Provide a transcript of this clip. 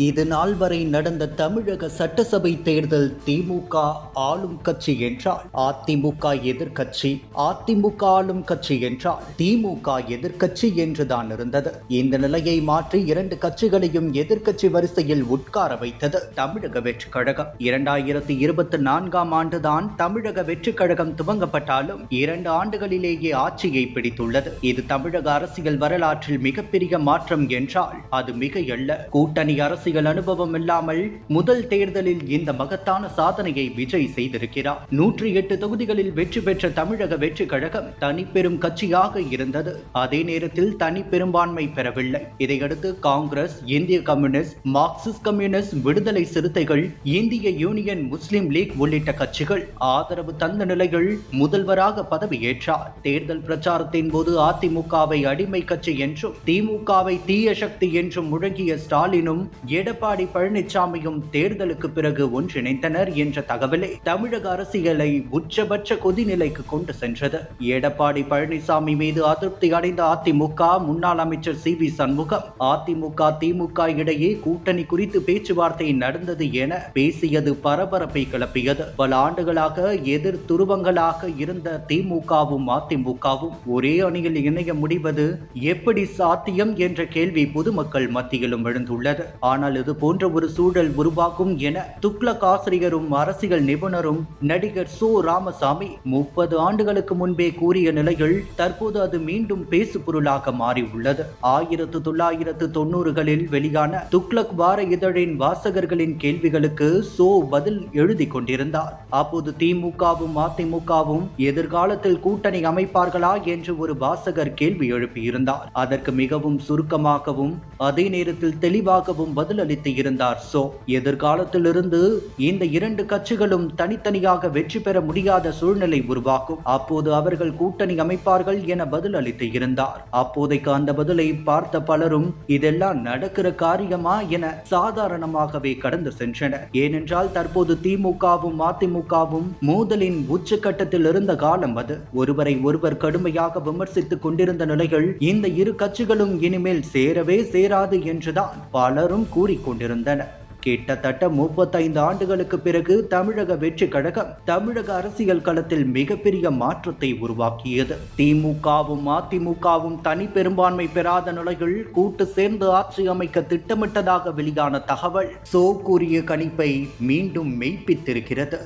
இது நாள் வரை நடந்த தமிழக சட்டசபை தேர்தல் திமுக ஆளும் கட்சி என்றால் அதிமுக எதிர்க்கட்சி, அதிமுக ஆளும் கட்சி என்றால் திமுக எதிர்க்கட்சி என்றுதான் இருந்தது. இந்த நிலையை மாற்றி இரண்டு கட்சிகளையும் எதிர்க்கட்சி வரிசையில் உட்கார வைத்தது தமிழக வெற்றி கழகம். 2024ஆம் ஆண்டுதான் தமிழக வெற்றி கழகம் துவங்கப்பட்டாலும் 2 ஆண்டுகளிலேயே ஆட்சியை பிடித்துள்ளது. இது தமிழக அரசியல் வரலாற்றில் மிகப்பெரிய மாற்றம் என்றால் அது மிகையல்ல. கூட்டணி அரசியல் அனுபவம் இல்லாமல் முதல் தேர்தலில் இந்த மகத்தான சாதனையை விஜய் செய்திருக்கிறார். 108 தொகுதிகளில் வெற்றி பெற்ற தமிழக வெற்றி கழகம் தனிப்பெரும் கட்சியாக இருந்தது. அதே நேரத்தில் தனி பெரும்பான்மை பெறவில்லை. இதையடுத்து காங்கிரஸ், இந்திய கம்யூனிஸ்ட், மார்க்சிஸ்ட் கம்யூனிஸ்ட், விடுதலை சிறுத்தைகள், இந்திய யூனியன் முஸ்லிம் லீக் உள்ளிட்ட கட்சிகள் ஆதரவு தந்த நிலையில் முதல்வராக பதவியேற்றார். தேர்தல் பிரச்சாரத்தின் போது அதிமுகவை அடிமை கட்சி என்றும் திமுகவை தீய சக்தி என்றும் முழங்கிய ஸ்டாலினும் எடப்பாடி பழனிசாமியும் தேர்தலுக்கு பிறகு ஒன்றிணைந்தனர் என்ற தகவலே தமிழக அரசியலை உச்சபட்ச கொதிநிலைக்கு கொண்டு சென்றது. எடப்பாடி பழனிசாமி மீது அதிருப்தி அடைந்த அதிமுக முன்னாள் அமைச்சர் சி.வி. சண்முகம் அதிமுக திமுக இடையே கூட்டணி குறித்து பேச்சுவார்த்தை நடந்தது என பேசியது பரபரப்பை கிளப்பியது. பல ஆண்டுகளாக எதிர் துருவங்களாக இருந்த திமுகவும் அதிமுகவும் ஒரே அணியில் இணைய முடிவது எப்படி சாத்தியம் என்ற கேள்வி பொதுமக்கள் மத்தியிலும் எழுந்துள்ளது. ஆனால் இது போன்ற ஒரு சூழல் உருவாகும் என துக்ளக் ஆசிரியரும் அரசியல் நிபுணரும் நடிகர் சோ ராமசாமி 30 ஆண்டுகளுக்கு முன்பே கூறிய நிலையில் தற்போது அது மீண்டும் பேசு பொருளாக மாறியுள்ளது. 1990களில் வெளியான துக்ளக் வார இதழின் வாசகர்களின் கேள்விகளுக்கு சோ பதில் எழுதி கொண்டிருந்தார். அப்போது திமுகவும் அதிமுகவும் எதிர்காலத்தில் கூட்டணி அமைப்பார்களா என்று ஒரு வாசகர் கேள்வி எழுப்பியிருந்தார். அதற்கு மிகவும் சுருக்கமாகவும் அதே நேரத்தில் தெளிவாகவும் பதிலளித்து இருந்தார் சோ. எதிர்காலத்திலிருந்து இந்த 2 கட்சிகளும் தனித்தனியாக வெற்றி பெற முடியாத சூழ்நிலை உருவாக்கும். அப்போது அவர்கள் கூட்டணி அமைப்பார்கள் என பதில் அளித்து இருந்தார். அப்போதைக்கு அந்த பதிலை பார்த்த பலரும் இதெல்லாம் நடக்கிற காரியமா என சாதாரணமாகவே கடந்து சென்றனர். ஏனென்றால் தற்போது திமுகவும் அதிமுகவும் மோதலின் உச்சகட்டத்தில் இருந்த காலம் அது. ஒருவரை ஒருவர் கடுமையாக விமர்சித்துக் கொண்டிருந்த நிலையில் இந்த 2 கட்சிகளும் இனிமேல் சேரவே சேராது என்றுதான் பலரும் கூறிக்கொண்டிருந்தனர். கிட்டத்தட்ட 35 ஆண்டுகளுக்கு பிறகு தமிழக வெற்றி கழகம் தமிழக அரசியல் களத்தில் மிகப்பெரிய மாற்றத்தை உருவாக்கியது. திமுகவும் அதிமுகவும் தனி பெரும்பான்மை பெறாத நிலையில் கூட்டு சேர்ந்து ஆட்சி அமைக்க திட்டமிட்டதாக வெளியான தகவல் சோ கூறிய கணிப்பை மீண்டும் மெய்ப்பித்திருக்கிறது.